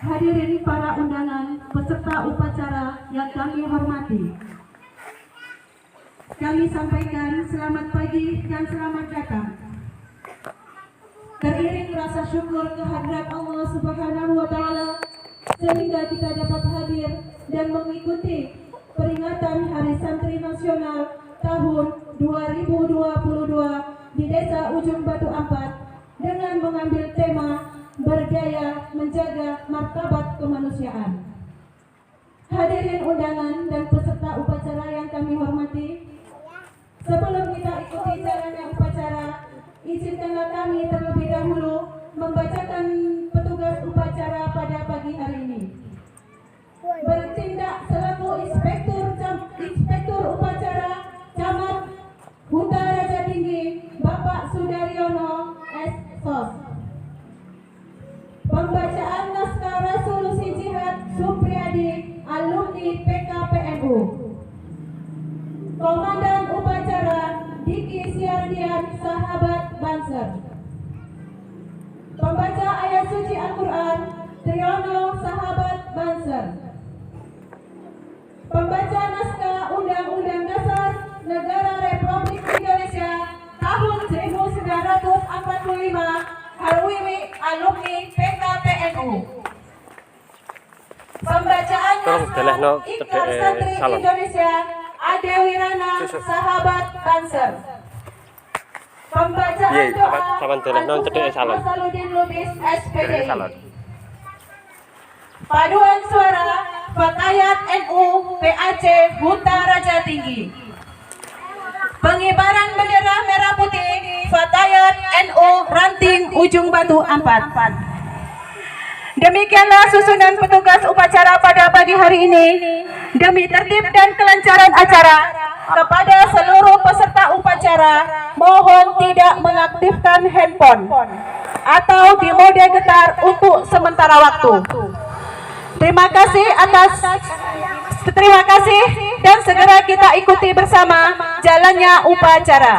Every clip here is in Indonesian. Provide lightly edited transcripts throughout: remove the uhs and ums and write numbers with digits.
hadirin para undangan peserta upacara yang kami hormati. Kami sampaikan selamat pagi dan selamat datang. Teriring rasa syukur kehadirat Allah Subhanahu wa Ta'ala sehingga kita dapat hadir dan mengikuti peringatan Hari Santri Nasional tahun 2022 di Desa Ujung Batu Ampat dengan mengambil tema berdaya menjaga martabat kemanusiaan. Hadirin undangan dan peserta upacara yang kami hormati, sebelum kita ikuti jalannya upacara, izinkanlah kami terlebih dahulu membacakan petugas upacara pada pagi hari ini. Bertindak selaku Inspektur Upacara Camat Huta Raja Tinggi Bapak Sudaryono S.Sos. Pembacaan naskah resolusi jihad Supriyadi alumni PKPNU. Komandan upacara Diki Siardian sahabat Banser. Pembaca ayat suci Al-Quran Triyono sahabat Banser. Pembaca naskah Undang-Undang Dasar Negara Republik Indonesia tahun 1945 Harwiwi alumni PKPNU. Pembacaan naskah Ikrar Santri Indonesia Ade Wirana sahabat Banser. Pembacaan doa Al-Hasanuddin Lubis SPDI. Paduan suara Fatayat NU PAC Huta Raja Tinggi. Pengibaran bendera merah putih Fatayat NU Ranting Ujung Batu Ampat. Demikianlah susunan petugas upacara pada pagi hari ini. Demi tertib dan kelancaran acara, kepada seluruh peserta upacara mohon tidak mengaktifkan handphone atau di mode getar untuk sementara waktu. Terima kasih dan segera kita ikuti bersama jalannya upacara.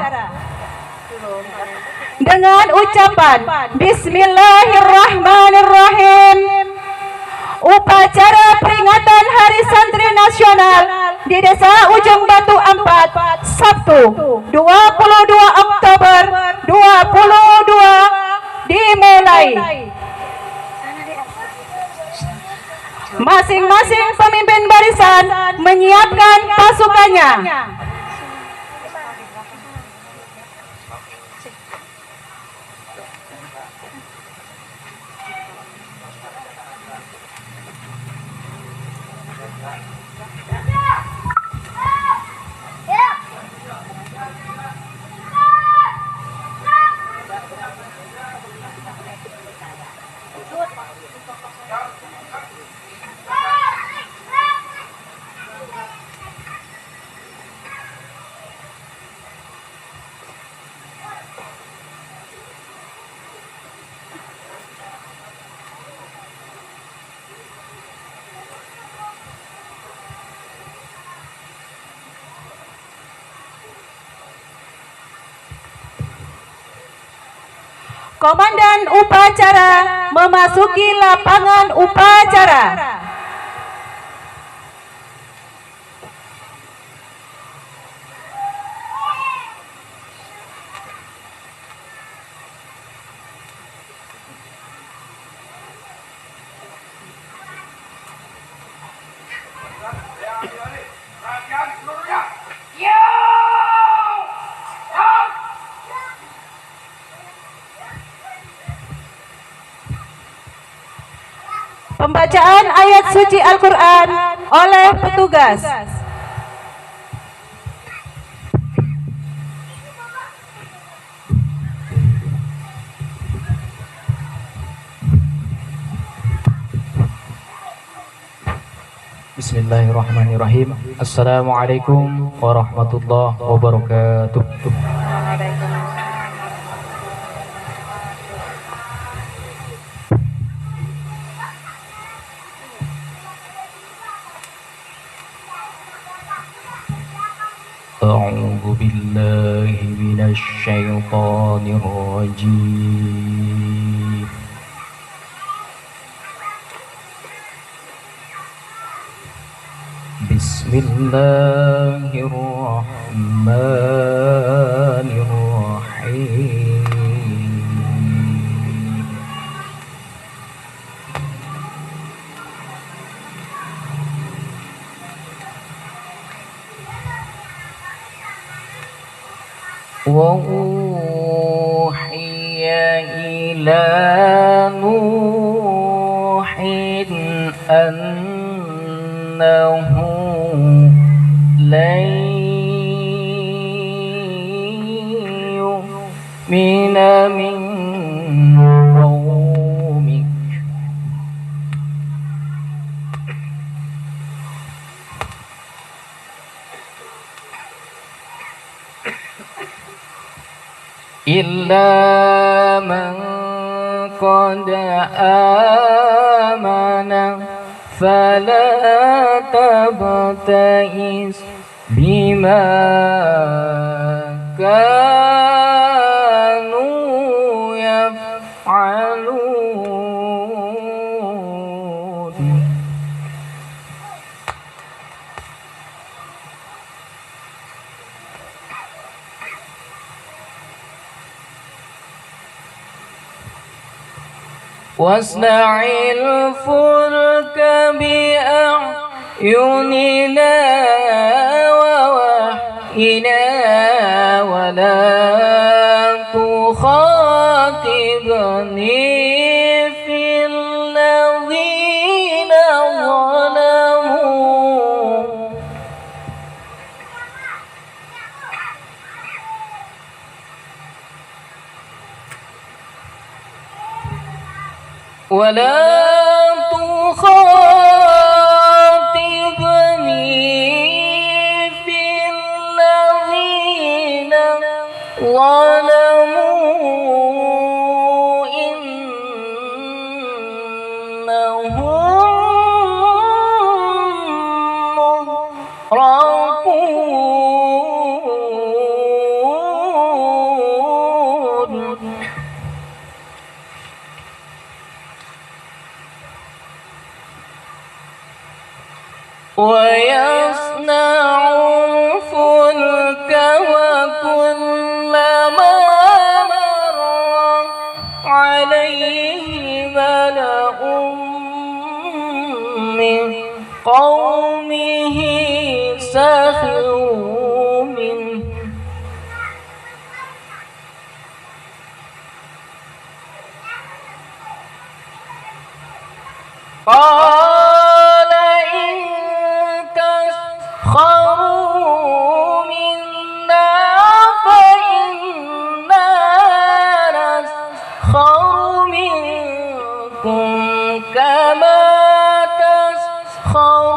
Dengan ucapan Bismillahirrahmanirrahim, upacara peringatan Hari Santri Nasional di Desa Ujung Batu Ampat, Sabtu 22 Oktober 2022 dimulai. Masing-masing pemimpin barisan menyiapkan pasukannya. Komandan upacara memasuki lapangan upacara. Pembacaan ayat suci Al-Quran oleh petugas. Bismillahirrahmanirrahim. Assalamualaikum warahmatullahi wabarakatuh. A'udzu billahi minasy syaithanir rajim. Bismillahirrahmanirrahim. Wa uhiya ila Nuhin annahu lan yu'mina min qaumik illa man qad amana fala tabta'is bima kanu yaf'alun. Wasna'il fulka bi'ayunina wa wahyina wa la tukhatibni fil ladhina zalamu. ولا تخاطبني في الذين ظلموا إنهم مغرقون. ويصنع الفلك وكلما مر عليه ملأ من قومه سخروا منه قال إن تسخروا منا فإنا نسخر منكم كما تسخرون.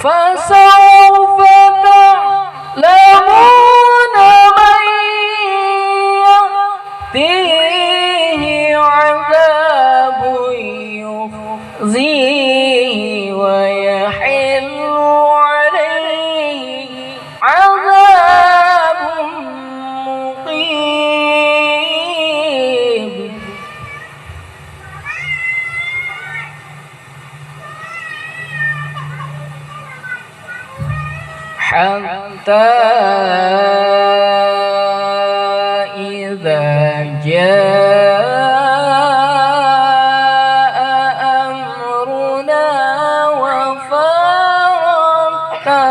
فسوف تعلمون من يأتيه عذاب يخزيه ويحل عليه عذاب مقيم. حتى إذا جاء أمرنا وفارت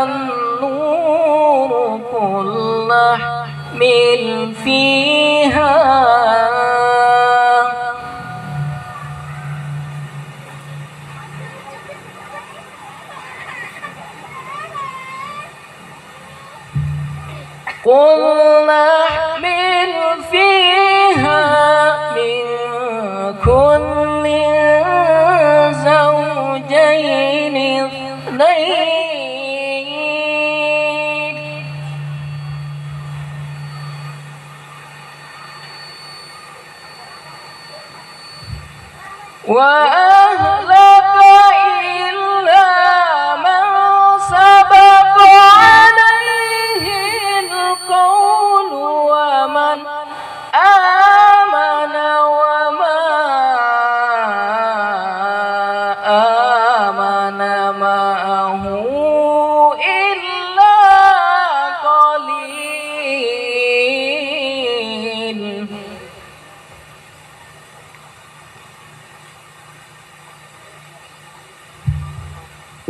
النور قل نحمل فيها قل نحمل فيها من كل زوجين اثنين وأهلك إلا من سبق عليه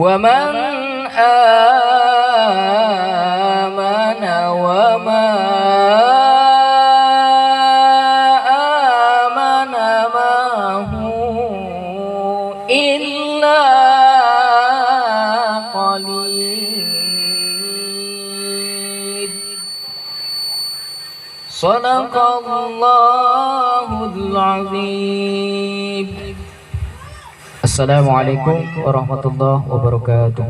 ومن آمن وما آمن معه إلا قليل صدق الله العظيم. Assalamualaikum warahmatullahi wabarakatuh.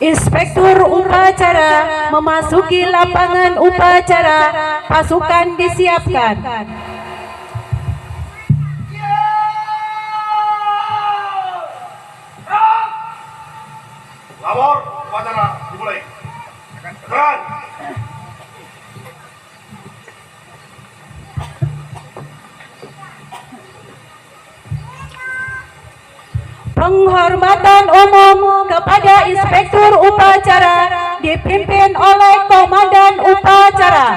Inspektur upacara memasuki lapangan upacara, pasukan disiapkan. Labor, upacara dimulai. Keterangan. Penghormatan umum kepada Inspektur upacara dipimpin oleh Komandan upacara.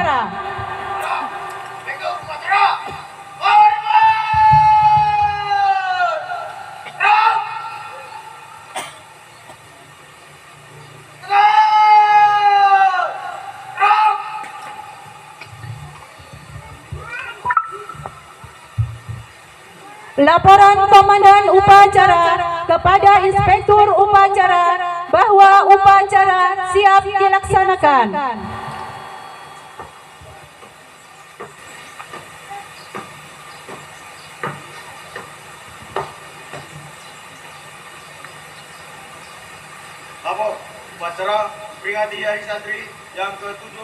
Inspektur upacara. Hormat. Gerak. Gerak. Gerak. Laporan Komandan upacara kepada Inspektur upacara bahwa upacara siap dilaksanakan. Lapor, upacara peringati Hari Santri yang ke-7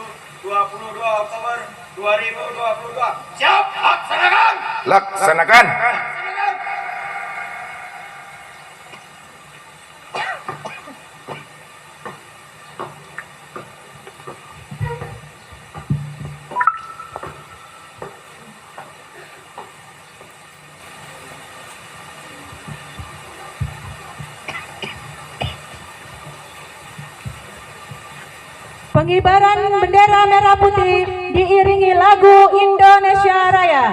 22 Oktober 2022. Siap, laksanakan. Laksanakan. Pengibaran bendera merah putih diiringi lagu Indonesia Raya.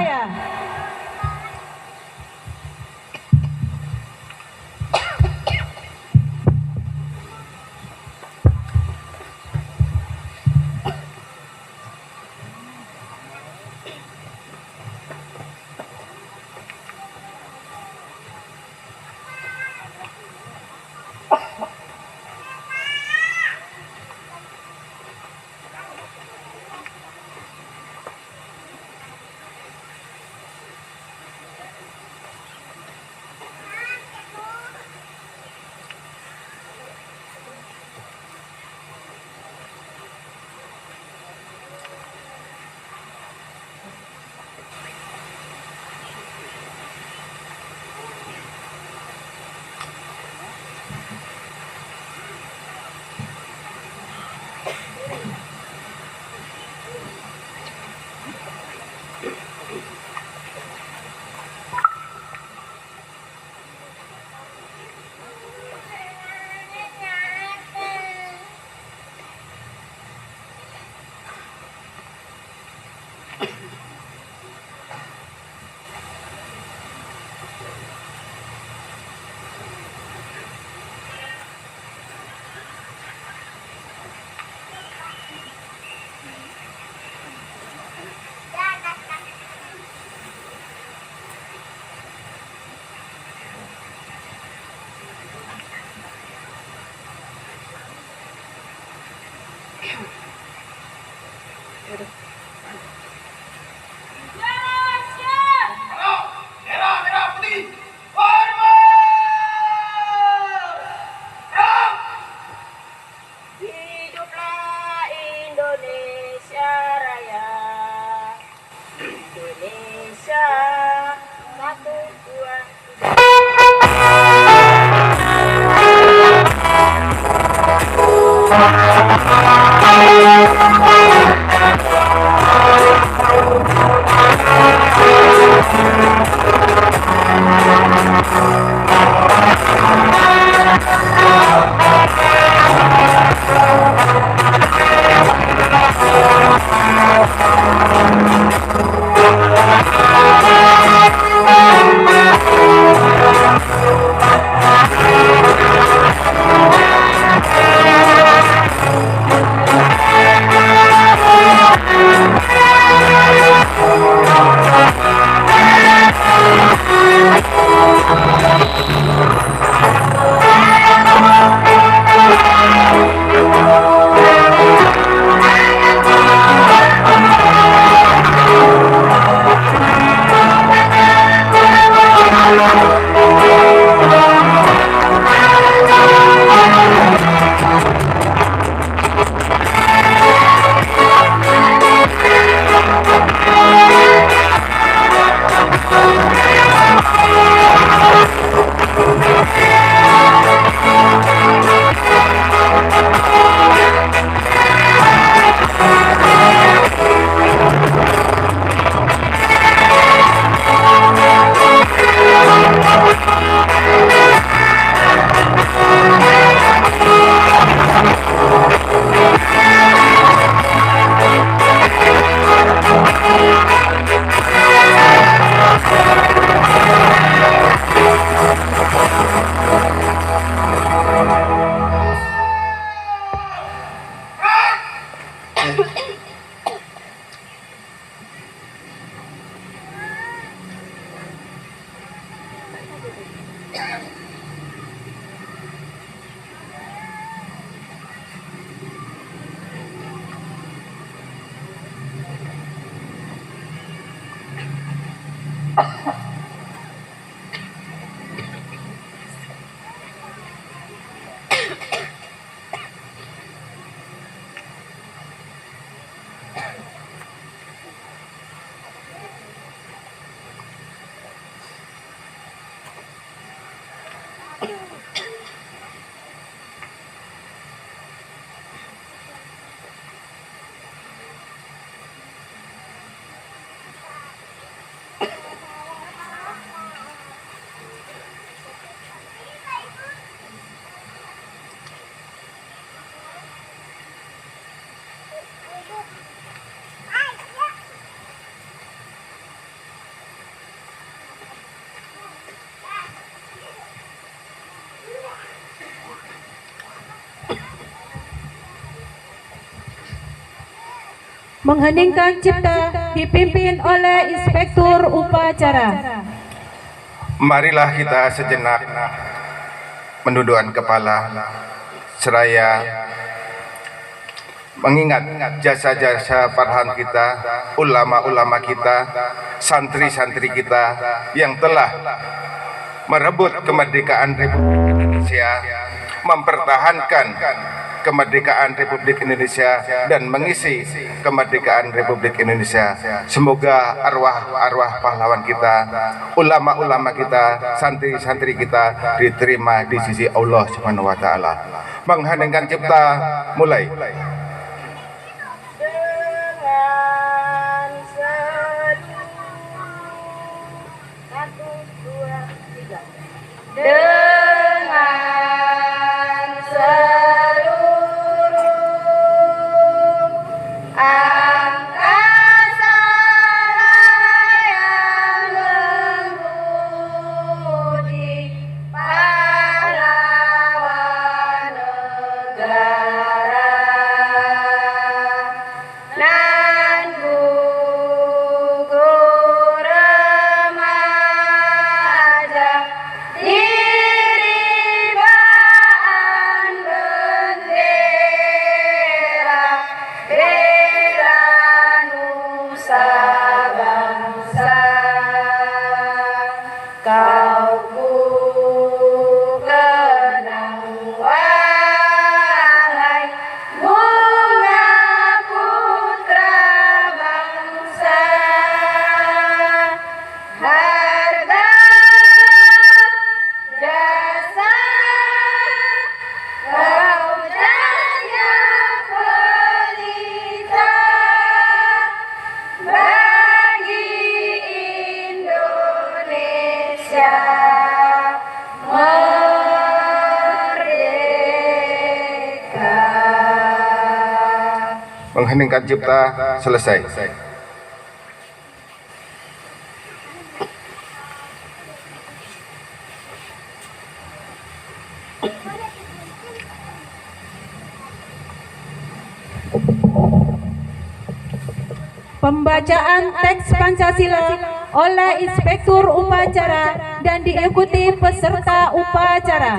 Mengheningkan cipta dipimpin oleh Inspektur Upacara. Marilah kita sejenak menundukkan kepala seraya mengingat jasa-jasa farhan kita, ulama-ulama kita, santri-santri kita yang telah merebut kemerdekaan Republik Indonesia, mempertahankan kemerdekaan Republik Indonesia dan mengisi kemerdekaan Republik Indonesia. Semoga arwah-arwah pahlawan kita, ulama-ulama kita, santri-santri kita diterima di sisi Allah Subhanahu wa taala. Mengheningkan cipta, mulai. Dengan seluruh angkasa yang memuji pahlawan negara, nan gugur remaja diribaan bendera bela nusa bangsa. Kau ku kenang wahai bunga putra bangsa, harga jasa kau jaya pelita bagi Indonesia merdeka. Mengheningkan cipta, selesai. Pembacaan teks Pancasila oleh Inspektur Upacara dan diikuti peserta upacara.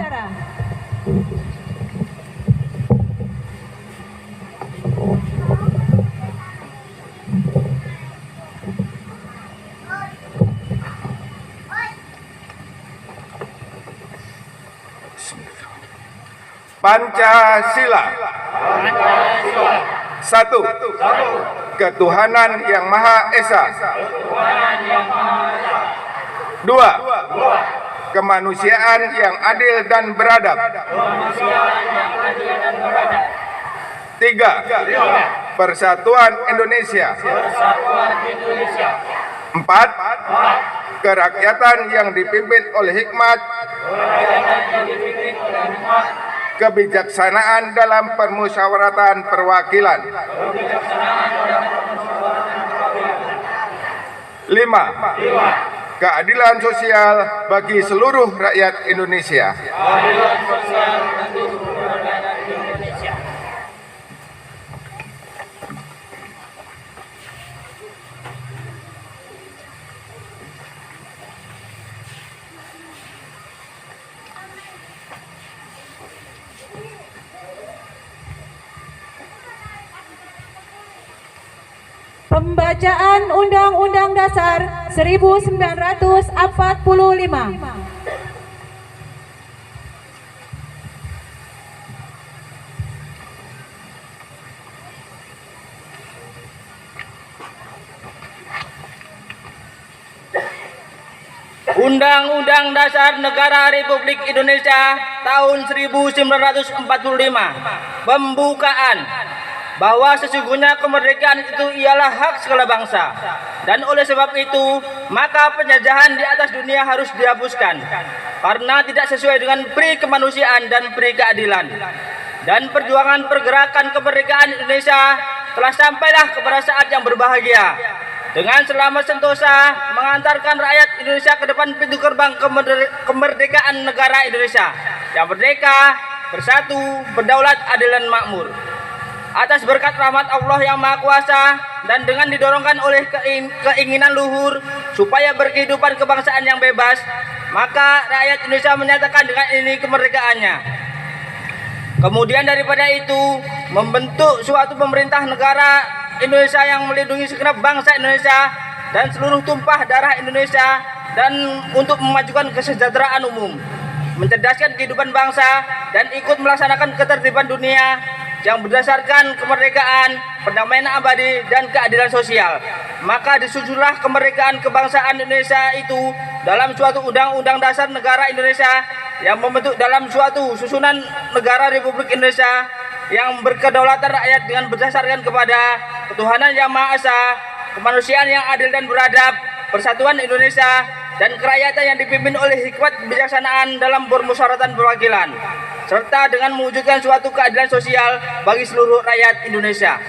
Pancasila. Satu, ketuhanan yang Maha Esa. Dua, kemanusiaan yang adil dan beradab. Tiga, persatuan Indonesia. Empat, kerakyatan yang dipimpin oleh hikmat, kebijaksanaan dalam permusyawaratan perwakilan. 5. keadilan sosial bagi seluruh rakyat Indonesia. Pembacaan Undang-Undang Dasar 1945. Undang-Undang Dasar Negara Republik Indonesia tahun 1945. Pembukaan bahwa sesungguhnya kemerdekaan itu ialah hak segala bangsa, dan oleh sebab itu maka penjajahan di atas dunia harus dihapuskan karena tidak sesuai dengan pri kemanusiaan dan pri keadilan. Dan perjuangan pergerakan kemerdekaan Indonesia telah sampailah kepada saat yang berbahagia dengan selamat sentosa mengantarkan rakyat Indonesia ke depan pintu gerbang kemerdekaan negara Indonesia yang merdeka, bersatu, berdaulat, adil dan makmur. Atas berkat rahmat Allah yang Maha Kuasa dan dengan didorongkan oleh keinginan luhur supaya berkehidupan kebangsaan yang bebas, maka rakyat Indonesia menyatakan dengan ini kemerdekaannya. Kemudian daripada itu membentuk suatu pemerintah negara Indonesia yang melindungi segenap bangsa Indonesia dan seluruh tumpah darah Indonesia, dan untuk memajukan kesejahteraan umum, mencerdaskan kehidupan bangsa, dan ikut melaksanakan ketertiban dunia yang berdasarkan kemerdekaan, perdamaian abadi, dan keadilan sosial. Maka disusunlah kemerdekaan kebangsaan Indonesia itu dalam suatu Undang-Undang Dasar Negara Indonesia yang membentuk dalam suatu susunan negara Republik Indonesia yang berkedaulatan rakyat dengan berdasarkan kepada ketuhanan yang Maha Esa, kemanusiaan yang adil dan beradab, persatuan Indonesia, dan kerakyatan yang dipimpin oleh hikmat kebijaksanaan dalam permusyawaratan perwakilan, serta dengan mewujudkan suatu keadilan sosial bagi seluruh rakyat Indonesia.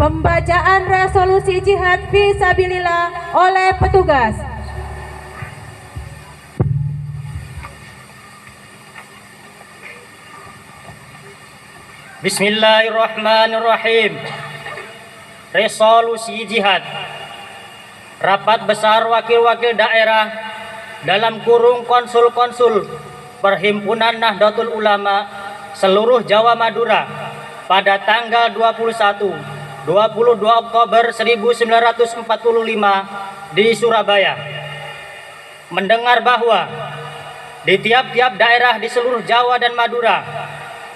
Pembacaan resolusi jihad fisabilillah oleh petugas. Bismillahirrahmanirrahim. Resolusi jihad. Rapat besar wakil-wakil daerah dalam kurung konsul-konsul Perhimpunan Nahdlatul Ulama seluruh Jawa Madura pada tanggal 22 Oktober 1945 di Surabaya mendengar bahwa di tiap-tiap daerah di seluruh Jawa dan Madura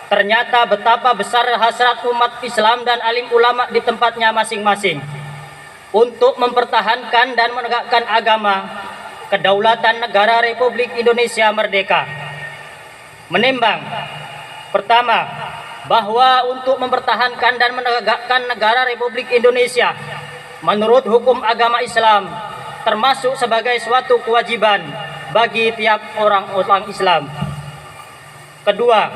ternyata betapa besar hasrat umat Islam dan alim ulama di tempatnya masing-masing untuk mempertahankan dan menegakkan agama, kedaulatan negara Republik Indonesia merdeka. Menimbang, pertama, bahwa untuk mempertahankan dan menegakkan negara Republik Indonesia menurut hukum agama Islam termasuk sebagai suatu kewajiban bagi tiap orang Islam. Kedua,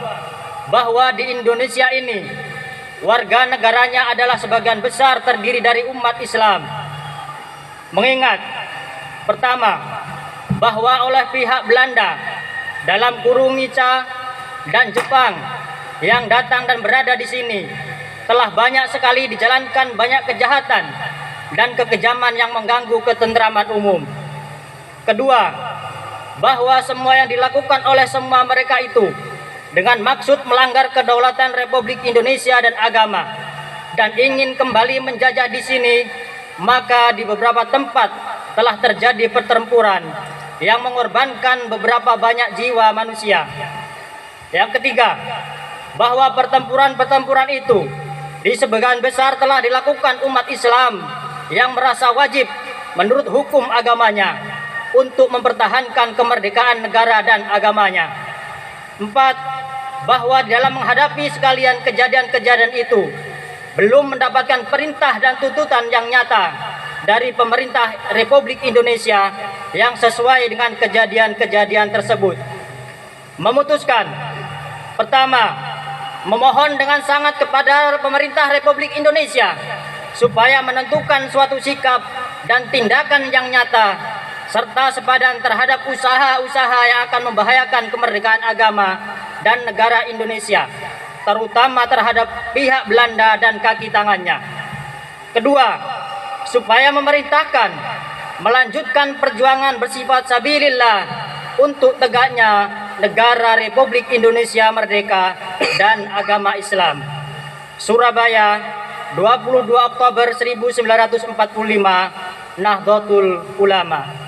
bahwa di Indonesia ini warga negaranya adalah sebagian besar terdiri dari umat Islam. Mengingat, pertama, bahwa oleh pihak Belanda dalam kurung Nica dan Jepang yang datang dan berada di sini telah banyak sekali dijalankan banyak kejahatan dan kekejaman yang mengganggu ketentraman umum. Kedua, bahwa semua yang dilakukan oleh semua mereka itu dengan maksud melanggar kedaulatan Republik Indonesia dan agama dan ingin kembali menjajah di sini, maka di beberapa tempat telah terjadi pertempuran yang mengorbankan beberapa banyak jiwa manusia. Yang ketiga, bahwa pertempuran-pertempuran itu di sebagian besar telah dilakukan umat Islam yang merasa wajib menurut hukum agamanya untuk mempertahankan kemerdekaan negara dan agamanya. Empat, bahwa dalam menghadapi sekalian kejadian-kejadian itu belum mendapatkan perintah dan tuntutan yang nyata dari pemerintah Republik Indonesia yang sesuai dengan kejadian-kejadian tersebut. Memutuskan, pertama, memohon dengan sangat kepada pemerintah Republik Indonesia supaya menentukan suatu sikap dan tindakan yang nyata serta sepadan terhadap usaha-usaha yang akan membahayakan kemerdekaan agama dan negara Indonesia, terutama terhadap pihak Belanda dan kaki tangannya. Kedua, supaya memerintahkan melanjutkan perjuangan bersifat sabilillah untuk tegaknya negara Republik Indonesia merdeka dan agama Islam. Surabaya, 22 Oktober 1945, Nahdlatul Ulama.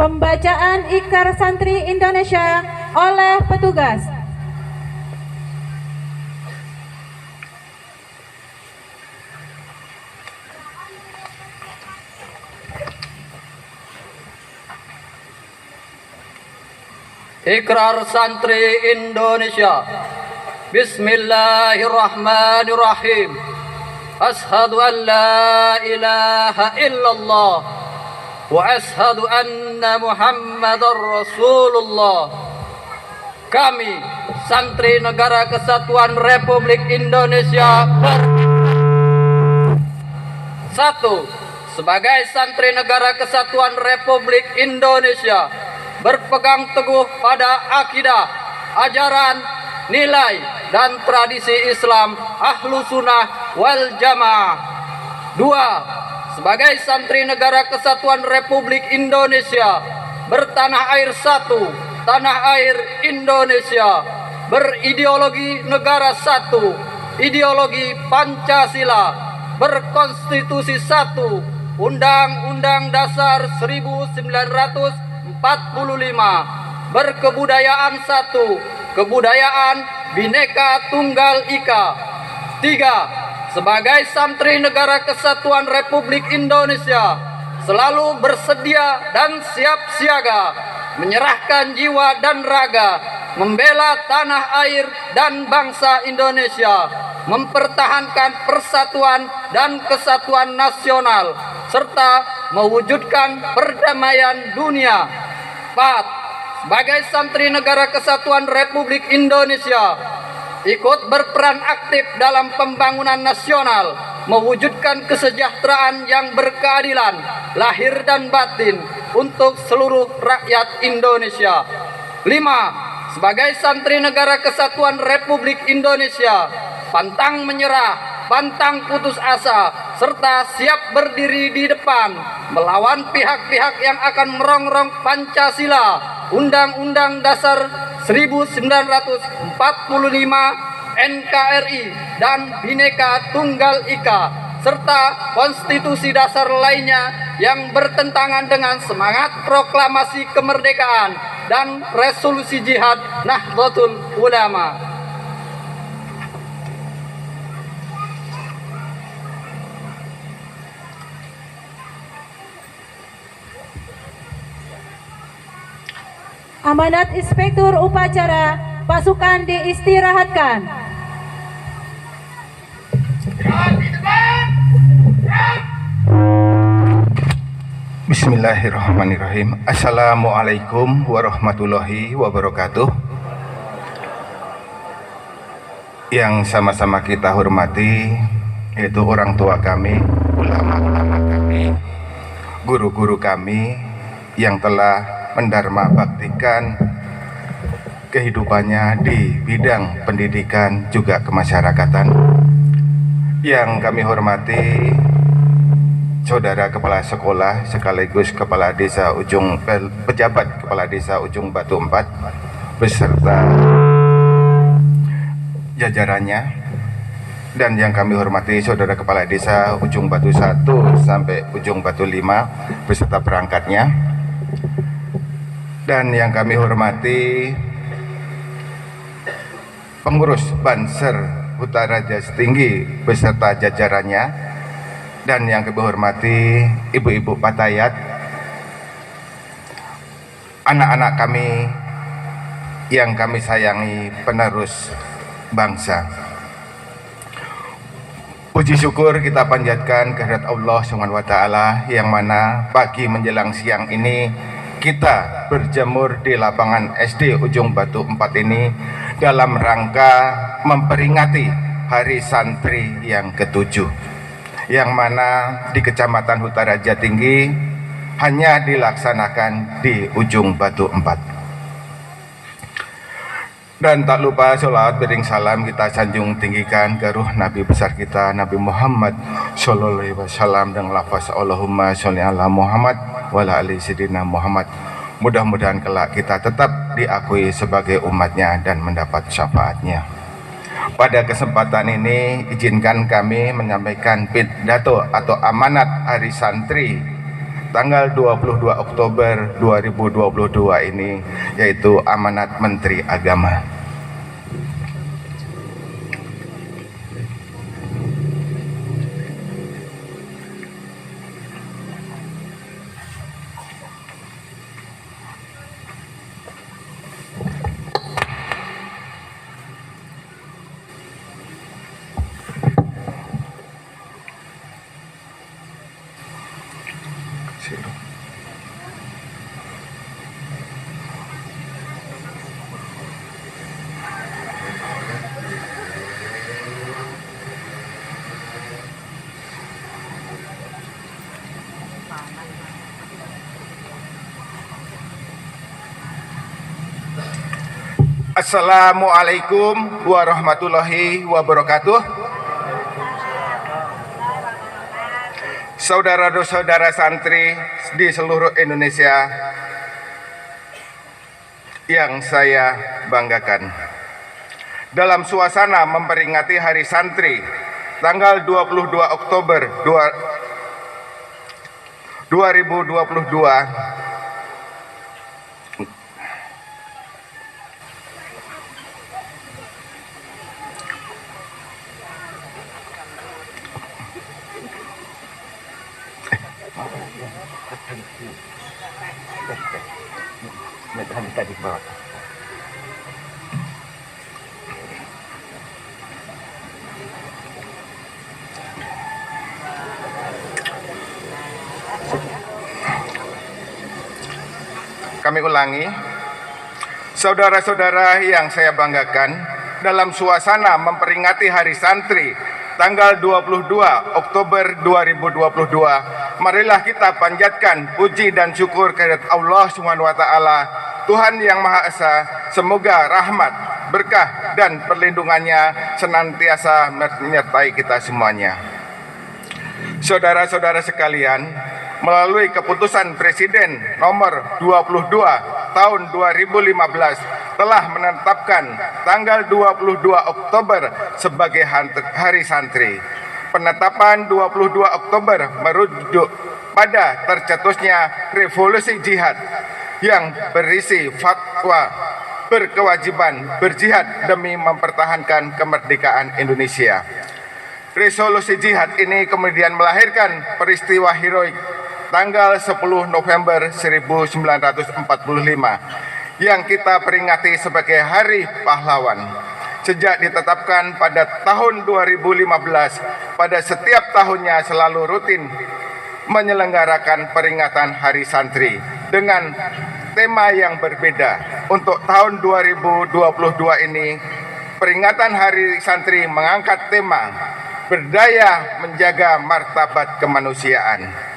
Pembacaan Ikrar Santri Indonesia oleh petugas. Ikrar Santri Indonesia. Bismillahirrahmanirrahim. Ashhadu an la ilaha illallah wa ashhadu anna Muhammadar Rasulullah. Kami, Santri Negara Kesatuan Republik Indonesia Satu, sebagai Santri Negara Kesatuan Republik Indonesia, berpegang teguh pada akidah, ajaran, nilai, dan tradisi Islam Ahlu Sunnah wal Jamaah. Dua, sebagai Santri Negara Kesatuan Republik Indonesia, bertanah air satu, tanah air Indonesia, berideologi negara satu, ideologi Pancasila, berkonstitusi satu, Undang-Undang Dasar 1945, berkebudayaan satu, kebudayaan Bhinneka Tunggal Ika. Tiga, sebagai Santri Negara Kesatuan Republik Indonesia, selalu bersedia dan siap siaga, menyerahkan jiwa dan raga, membela tanah air dan bangsa Indonesia, mempertahankan persatuan dan kesatuan nasional, serta mewujudkan perdamaian dunia. 4. Sebagai Santri Negara Kesatuan Republik Indonesia, ikut berperan aktif dalam pembangunan nasional, mewujudkan kesejahteraan yang berkeadilan, lahir dan batin untuk seluruh rakyat Indonesia. 5. Sebagai Santri Negara Kesatuan Republik Indonesia, pantang menyerah, pantang putus asa, serta siap berdiri di depan melawan pihak-pihak yang akan merongrong Pancasila, Undang-Undang Dasar 1945, NKRI, dan Bhinneka Tunggal Ika, serta konstitusi dasar lainnya yang bertentangan dengan semangat proklamasi kemerdekaan dan resolusi jihad Nahdlatul Ulama. Amanat Inspektur Upacara, pasukan diistirahatkan. Bismillahirrahmanirrahim. Assalamualaikum warahmatullahi wabarakatuh. Yang sama-sama kita hormati yaitu orang tua kami, ulama-ulama kami, guru-guru kami yang telah mendharma baktikan kehidupannya di bidang pendidikan juga kemasyarakatan. Yang kami hormati Saudara Kepala Sekolah sekaligus Kepala Desa Pejabat Kepala Desa Ujung Batu 4 beserta jajarannya, dan yang kami hormati Saudara Kepala Desa Ujung Batu 1 sampai Ujung Batu 5 beserta perangkatnya, dan yang kami hormati pengurus Banser Huta Raja Setinggi beserta jajarannya, dan yang kami hormati ibu-ibu Patayat, anak-anak kami yang kami sayangi, penerus bangsa. Puji syukur kita panjatkan kehadirat Allah Subhanahu wa taala yang mana pagi menjelang siang ini kita berjemur di lapangan SD Ujung Batu 4 ini dalam rangka memperingati Hari Santri yang ke-7, yang mana di Kecamatan Hutaraja Tinggi hanya dilaksanakan di Ujung Batu 4. Dan tak lupa sholawat bering salam kita sanjung tinggikan ke ruh Nabi besar kita Nabi Muhammad Sallallahu Alaihi Wasallam dengan lafaz Allahumma sholli ala Muhammad wa ala ali sayyidina Muhammad. Mudah-mudahan kelak kita tetap diakui sebagai umatnya dan mendapat syafaatnya. Pada kesempatan ini izinkan kami menyampaikan pidato atau amanat Hari Santri tanggal 22 Oktober 2022 ini, yaitu amanat Menteri Agama. Assalamualaikum warahmatullahi wabarakatuh. Saudara-saudara santri di seluruh Indonesia yang saya banggakan, dalam suasana memperingati Hari Santri tanggal 22 Oktober 2022, kami ulangi, saudara-saudara yang saya banggakan, dalam suasana memperingati Hari Santri tanggal 22 Oktober 2022, marilah kita panjatkan puji dan syukur kehadirat Allah Subhanahu wa taala, Tuhan yang Maha Esa. Semoga rahmat, berkah dan perlindungannya senantiasa menyertai kita semuanya. Saudara-saudara sekalian, melalui keputusan Presiden nomor 22 tahun 2015 telah menetapkan tanggal 22 Oktober sebagai Hari Santri. Penetapan 22 Oktober merujuk pada tercetusnya revolusi jihad yang berisi fatwa berkewajiban berjihad demi mempertahankan kemerdekaan Indonesia. Resolusi jihad ini kemudian melahirkan peristiwa heroik tanggal 10 November 1945 yang kita peringati sebagai Hari Pahlawan. Sejak ditetapkan pada tahun 2015, pada setiap tahunnya selalu rutin menyelenggarakan peringatan Hari Santri dengan tema yang berbeda. Untuk tahun 2022 ini, peringatan Hari Santri mengangkat tema berdaya menjaga martabat kemanusiaan.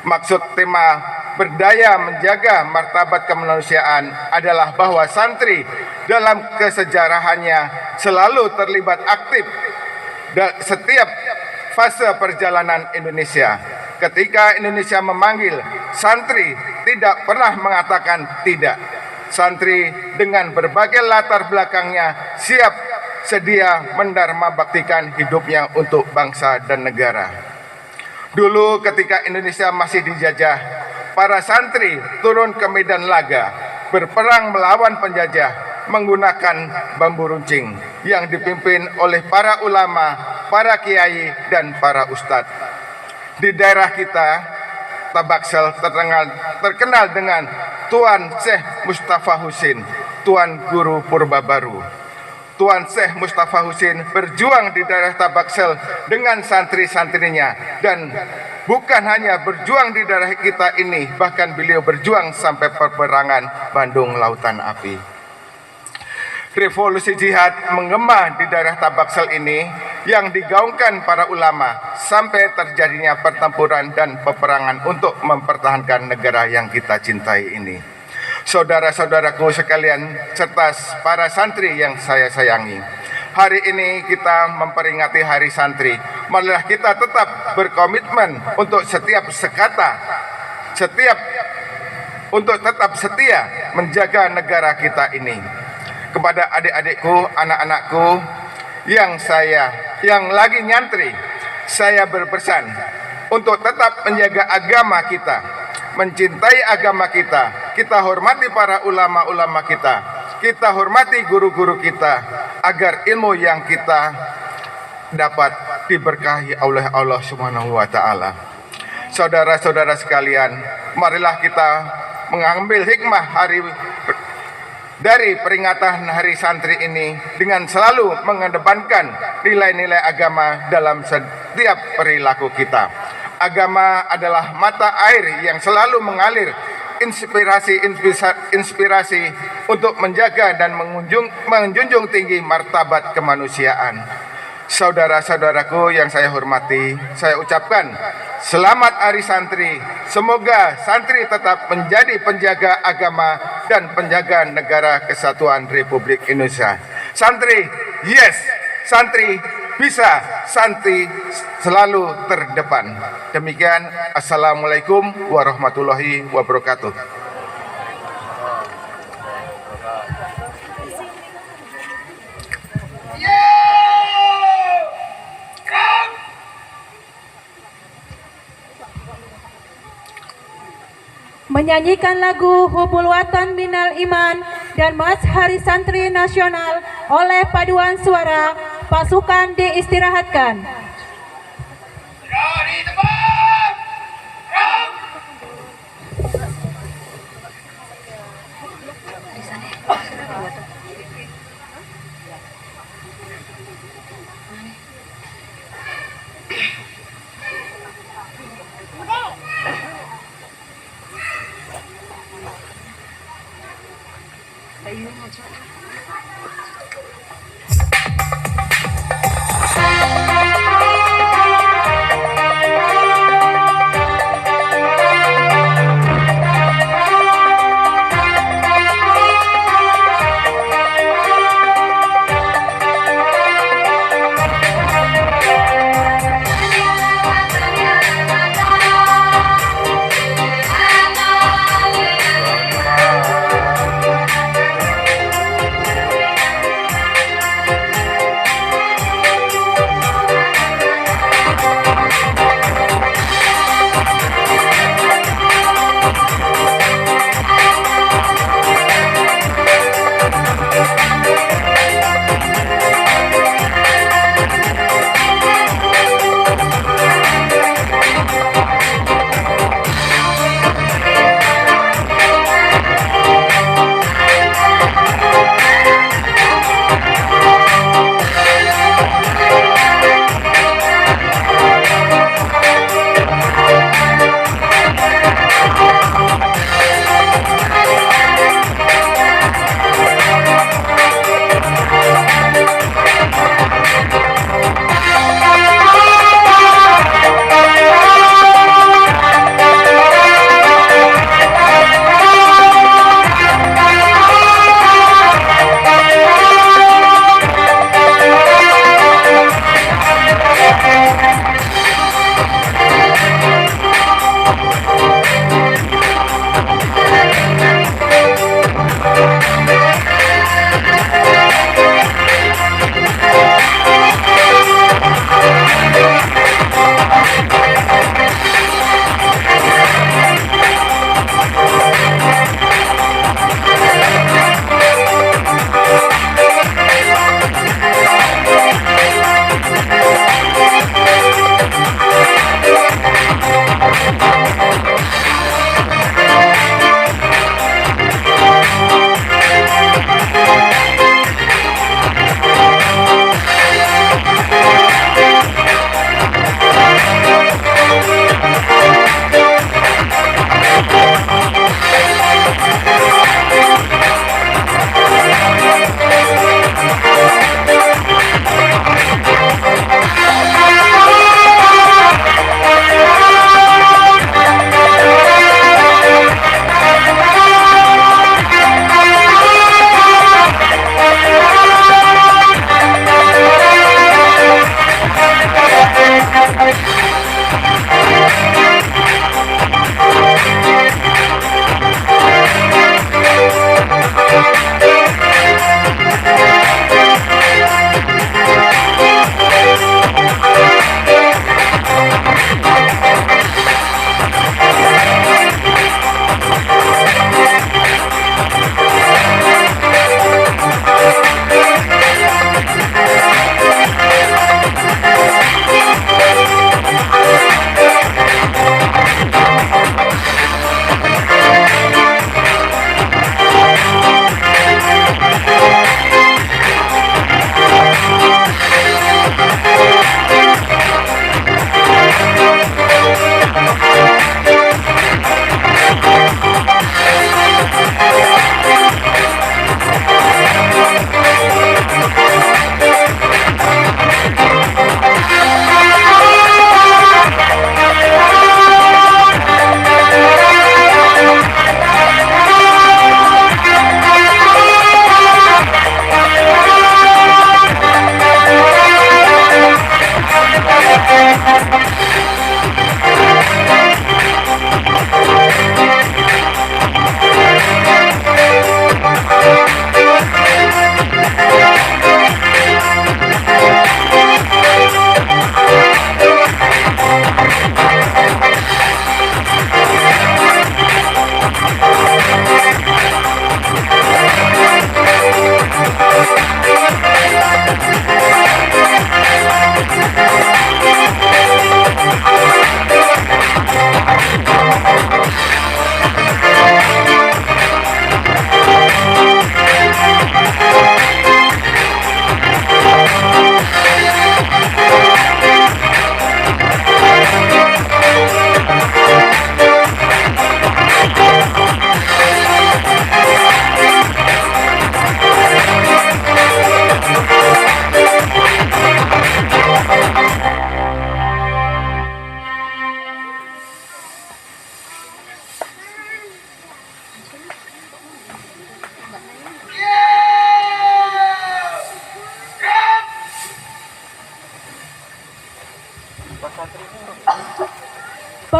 Maksud tema berdaya menjaga martabat kemanusiaan adalah bahwa santri dalam kesejarahannya selalu terlibat aktif setiap fase perjalanan Indonesia. Ketika Indonesia memanggil, santri tidak pernah mengatakan tidak. Santri dengan berbagai latar belakangnya siap sedia mendarma baktikan hidupnya untuk bangsa dan negara. Dulu ketika Indonesia masih dijajah, para santri turun ke medan laga, berperang melawan penjajah menggunakan bambu runcing yang dipimpin oleh para ulama, para kiai, dan para ustadz. Di daerah kita, Tabaksel terkenal dengan Tuan Syekh Mustafa Husin, Tuan Guru Purba Baru. Tuan Syekh Mustafa Husin berjuang di daerah Tabaksel dengan santri-santrinya dan bukan hanya berjuang di daerah kita ini, bahkan beliau berjuang sampai peperangan Bandung Lautan Api. Revolusi jihad menggema di daerah Tabaksel ini yang digaungkan para ulama sampai terjadinya pertempuran dan peperangan untuk mempertahankan negara yang kita cintai ini. Saudara-saudaraku sekalian serta para santri yang saya sayangi, hari ini kita memperingati Hari Santri. Marilah kita tetap berkomitmen untuk setiap sekata, untuk tetap setia menjaga negara kita ini. Kepada adik-adikku, anak-anakku yang lagi nyantri, saya berpesan untuk tetap menjaga agama kita, mencintai agama kita. Kita hormati para ulama-ulama kita hormati guru-guru kita, agar ilmu yang kita dapat diberkahi oleh Allah Subhanahu wa taala. Saudara-saudara sekalian, marilah kita mengambil hikmah dari peringatan Hari Santri ini dengan selalu mengedepankan nilai-nilai agama dalam setiap perilaku kita. Agama adalah mata air yang selalu mengalir inspirasi untuk menjaga dan menjunjung tinggi martabat kemanusiaan. Saudara-saudaraku yang saya hormati, saya ucapkan selamat Hari Santri. Semoga santri tetap menjadi penjaga agama dan penjaga negara kesatuan Republik Indonesia. Santri, yes, santri bisa, santri selalu terdepan. Demikian, Assalamualaikum warahmatullahi wabarakatuh. Menyanyikan lagu Hubul Watan Minal Iman dan March Hari Santri Nasional oleh paduan suara pasukan diistirahatkan. Thank you.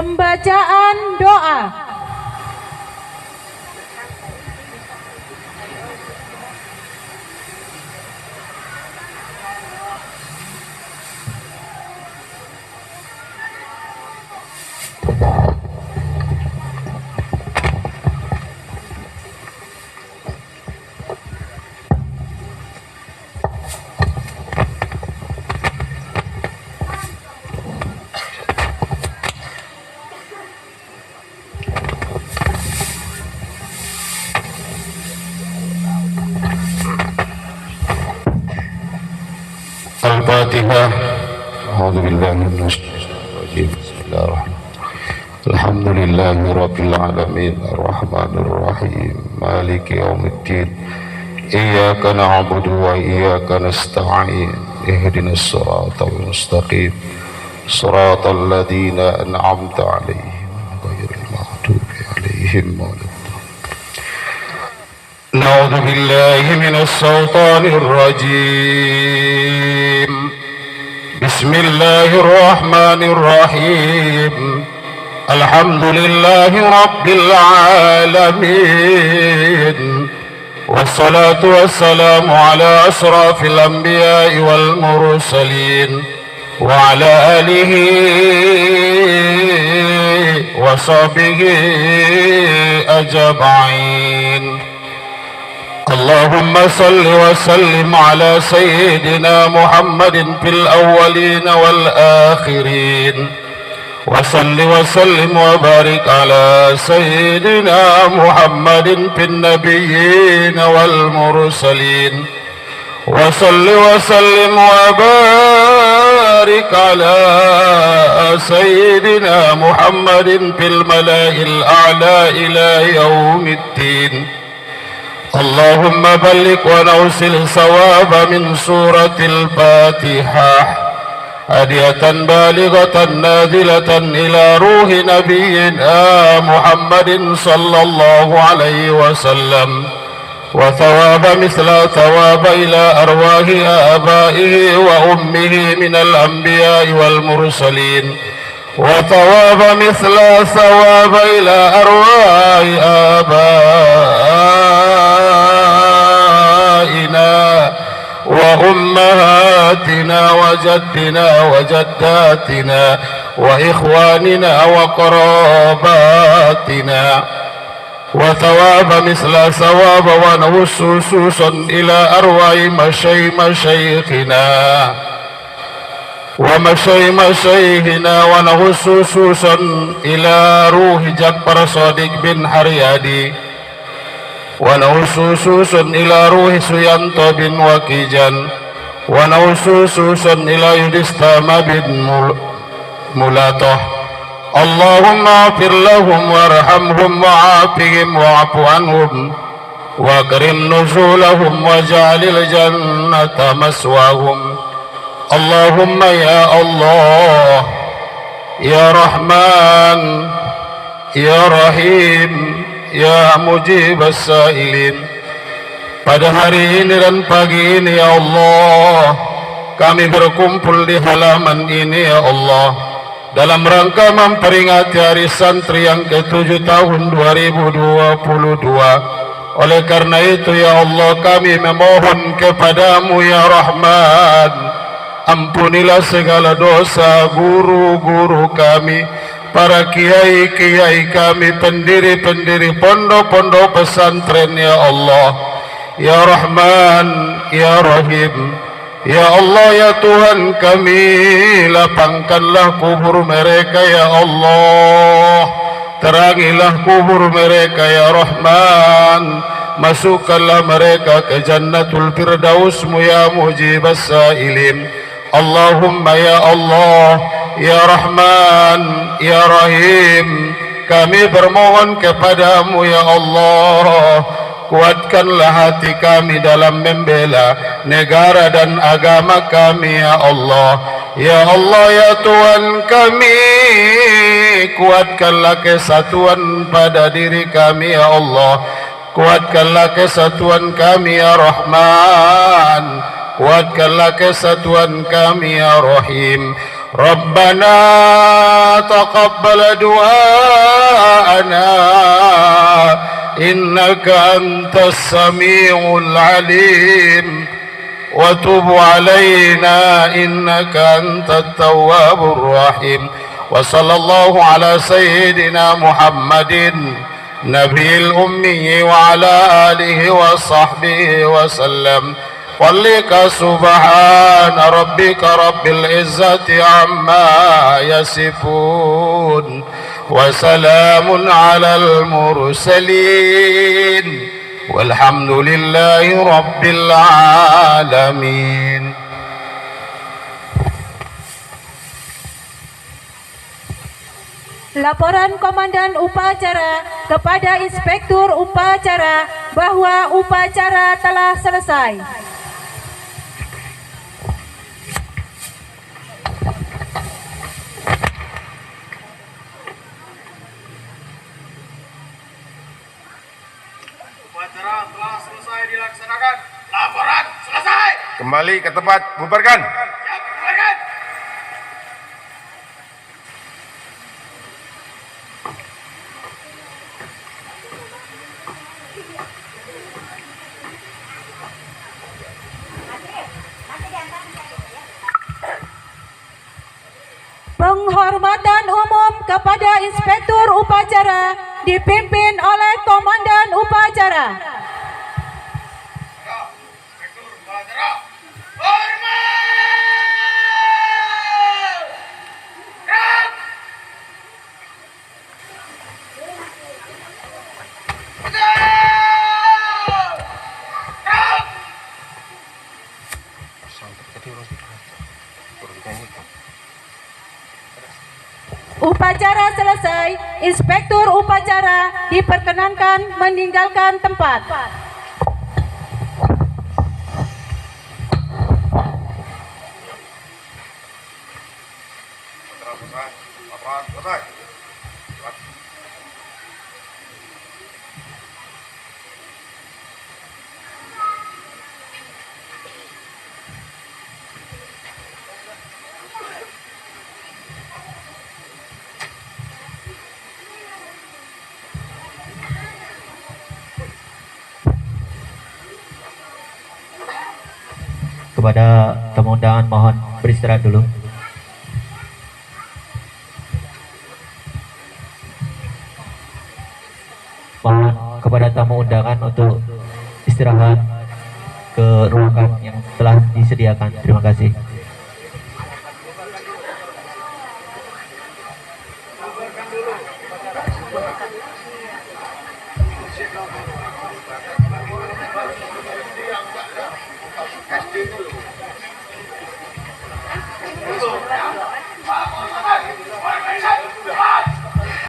Pembacaan doa. الفاتحة. أعوذ بالله من الشيطان الرجيم. بسم الله الرحمن الرحيم. الحمد لله رب العالمين الرحمن الرحيم مالك يوم الدين إياك نعبد وإياك نستعين اهدنا الصراط المستقيم صراط الذين أنعمت عليهم غير المغضوب عليهم ولا نعوذ بالله من الشيطان الرجيم. بسم الله الرحمن الرحيم. الحمد لله رب العالمين والصلاة والسلام على أشرف الأنبياء والمرسلين وعلى آله وصحبه أجمعين. اللهم صل وسلم على سيدنا محمد في الأولين والآخرين وصل وسلم وبارك على سيدنا محمد في النبيين والمرسلين وصل وسلم وبارك على سيدنا محمد في الملأ الأعلى إلى يوم الدين. اللهم بلغ ونوصل ثواب من سورة الفاتحة هدية بالغة نازلة إلى روح نبينا محمد صلى الله عليه وسلم وثواب مثل ثواب إلى أرواح آبائه وأمه من الأنبياء والمرسلين وثواب مثل ثواب إلى أرواح آبائنا وأمهاتنا وجدنا وجداتنا وإخواننا وقراباتنا وثواب مثل ثواب ونوسوسا إلى أرواح مشايخنا ومشايخنا ونوسوسا إلى روح جبر صادق بن حريادي ونوسوسا إلى روح سيانتو بن وكيجان ونوسوسا إلى يدستام بن ملاته. اللهم اغفر لهم وارحمهم وعافهم واعف عنهم واكرم نزولهم واجعل الجنة مسواهم. اللهم يا الله يا رحمن يا رحيم ya mujib as-sa'ilin. Pada hari ini dan pagi ini ya Allah, kami berkumpul di halaman ini ya Allah dalam rangka memperingati hari santri yang ke-7 tahun 2022. Oleh karena itu ya Allah, kami memohon kepadamu ya Rahman, ampunilah segala dosa guru-guru kami, para kiai-kiai kami, pendiri-pendiri pondok-pondok pesantren ya Allah. Ya Rahman, Ya Rahim, Ya Allah, ya Tuhan kami, lapangkanlah kubur mereka ya Allah. Terangilah kubur mereka ya Rahman. Masukkanlah mereka ke Jannatul Firdausmu ya Mujibas Sa'ilin. Allahumma ya Allah, ya Rahman, ya Rahim, kami bermohon kepadamu ya Allah, kuatkanlah hati kami dalam membela negara dan agama kami ya Allah. Ya Allah, ya Tuhan kami, kuatkanlah kesatuan pada diri kami ya Allah. Kuatkanlah kesatuan kami ya Rahman, kuatkanlah kesatuan kami ya Rahim. ربنا تقبل دعاءنا إنك أنت السميع العليم وتب علينا إنك أنت التواب الرحيم وصلى الله على سيدنا محمد نبي الأمي وعلى آله وصحبه وسلم ولك سبحان ربك رب العزة عما يصفون وسلام على المرسلين والحمد لله رب العالمين. Laporan Komandan Upacara kepada Inspektur Upacara bahwa upacara telah selesai. Upacara telah selesai dilaksanakan. Laporan selesai. Kembali ke tempat, bubarkan. Siap, bubarkan. Penghormatan umum kepada Inspektur Upacara dipimpin oleh Komandan Upacara. Inspektur Upacara. Hormat. Gerak. Upacara selesai, Inspektur Upacara diperkenankan meninggalkan tempat. Kepada tamu undangan mohon beristirahat dulu. Mohon kepada tamu undangan untuk istirahat ke ruangan yang telah disediakan. Terima kasih.